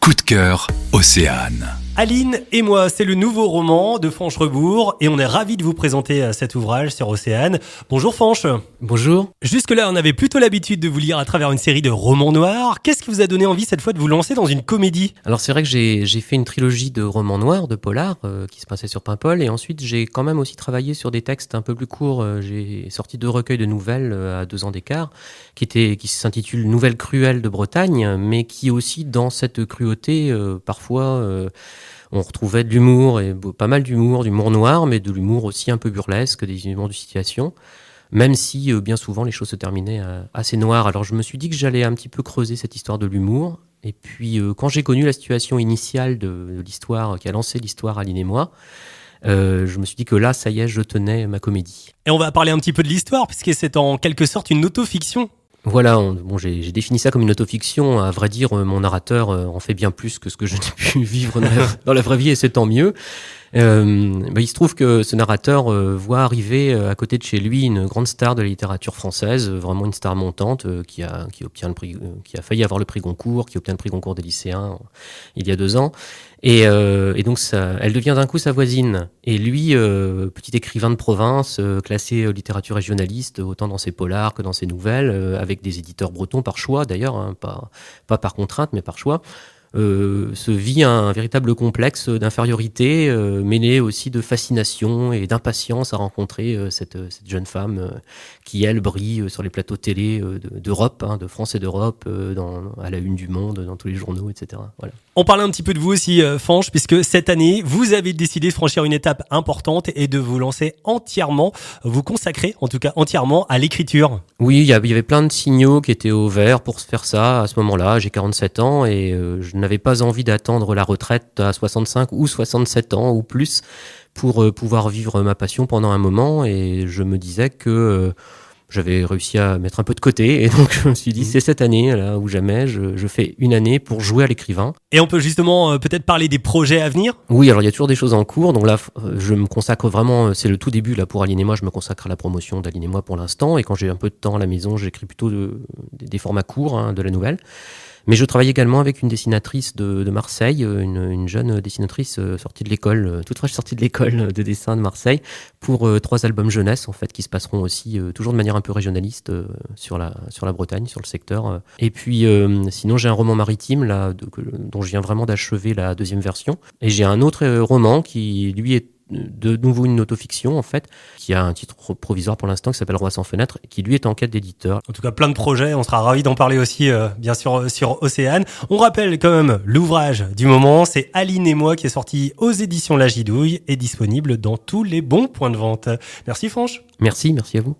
Coup de cœur, Océane. Aline et moi, c'est le nouveau roman de Fanche Rebours et on est ravis de vous présenter cet ouvrage sur Océane. Bonjour Fanche. Bonjour. Jusque-là, on avait plutôt l'habitude de vous lire à travers une série de romans noirs. Qu'est-ce qui vous a donné envie cette fois de vous lancer dans une comédie ? Alors c'est vrai que j'ai fait une trilogie de romans noirs, de polars, qui se passaient sur Paimpol, et ensuite j'ai quand même aussi travaillé sur des textes un peu plus courts. J'ai sorti 2 recueils de nouvelles à 2 ans d'écart, qui s'intitulent Nouvelles cruelles de Bretagne, mais qui aussi dans cette cruauté, parfois... on retrouvait de l'humour, et pas mal d'humour noir, mais de l'humour aussi un peu burlesque, des humours de situation, même si bien souvent les choses se terminaient assez noires. Alors je me suis dit que j'allais un petit peu creuser cette histoire de l'humour, et puis quand j'ai connu la situation initiale de l'histoire, qui a lancé l'histoire Aline et moi, je me suis dit que là, ça y est, je tenais ma comédie. Et on va parler un petit peu de l'histoire, puisque c'est en quelque sorte une autofiction. Voilà, j'ai défini ça comme une autofiction. À vrai dire, mon narrateur en fait bien plus que ce que je n'ai pu vivre dans la vraie vie, et c'est tant mieux. Il se trouve que ce narrateur voit arriver à côté de chez lui une grande star de la littérature française, vraiment une star montante, qui a failli avoir le prix Goncourt, qui obtient le prix Goncourt des lycéens il y a 2 ans. Et donc elle devient d'un coup sa voisine. Et lui, petit écrivain de province, classé littérature régionaliste, autant dans ses polars que dans ses nouvelles, avec des éditeurs bretons par choix d'ailleurs, hein, pas par contrainte mais par choix, se vit un véritable complexe d'infériorité, mêlé aussi de fascination et d'impatience à rencontrer cette jeune femme qui, elle, brille sur les plateaux télé d'Europe, hein, de France et d'Europe, à la une du Monde, dans tous les journaux, etc. Voilà. On parlait un petit peu de vous aussi, Fanche, puisque cette année, vous avez décidé de franchir une étape importante et de vous lancer entièrement, vous consacrer en tout cas entièrement à l'écriture. Oui, il y avait plein de signaux qui étaient au vert pour se faire ça à ce moment-là. J'ai 47 ans et je n'avais pas envie d'attendre la retraite à 65 ou 67 ans ou plus pour pouvoir vivre ma passion pendant un moment, et je me disais que j'avais réussi à mettre un peu de côté, et donc je me suis dit c'est cette année là ou jamais, je fais une année pour jouer à l'écrivain. Et on peut justement peut-être parler des projets à venir ? Oui, alors il y a toujours des choses en cours, donc là je me consacre vraiment, c'est le tout début là pour Aline et moi, je me consacre à la promotion d'Aline et moi pour l'instant, et quand j'ai un peu de temps à la maison, j'écris plutôt des formats courts, hein, de la nouvelle. Mais je travaille également avec une dessinatrice de Marseille, une jeune dessinatrice sortie de l'école, toute fraîche sortie de l'école de dessin de Marseille, pour 3 albums jeunesse en fait, qui se passeront aussi toujours de manière un peu régionaliste sur la Bretagne, sur le secteur. Et puis sinon j'ai un roman maritime là dont je viens vraiment d'achever la 2e version, et j'ai un autre roman qui lui est de nouveau une autofiction en fait, qui a un titre provisoire pour l'instant qui s'appelle Roi sans fenêtre, qui lui est en quête d'éditeur. En tout cas plein de projets, on sera ravis d'en parler aussi bien sûr sur Océane. On rappelle quand même l'ouvrage du moment, c'est Aline et moi, qui est sorti aux éditions La Gidouille et disponible dans tous les bons points de vente. Merci Fanche. Merci à vous.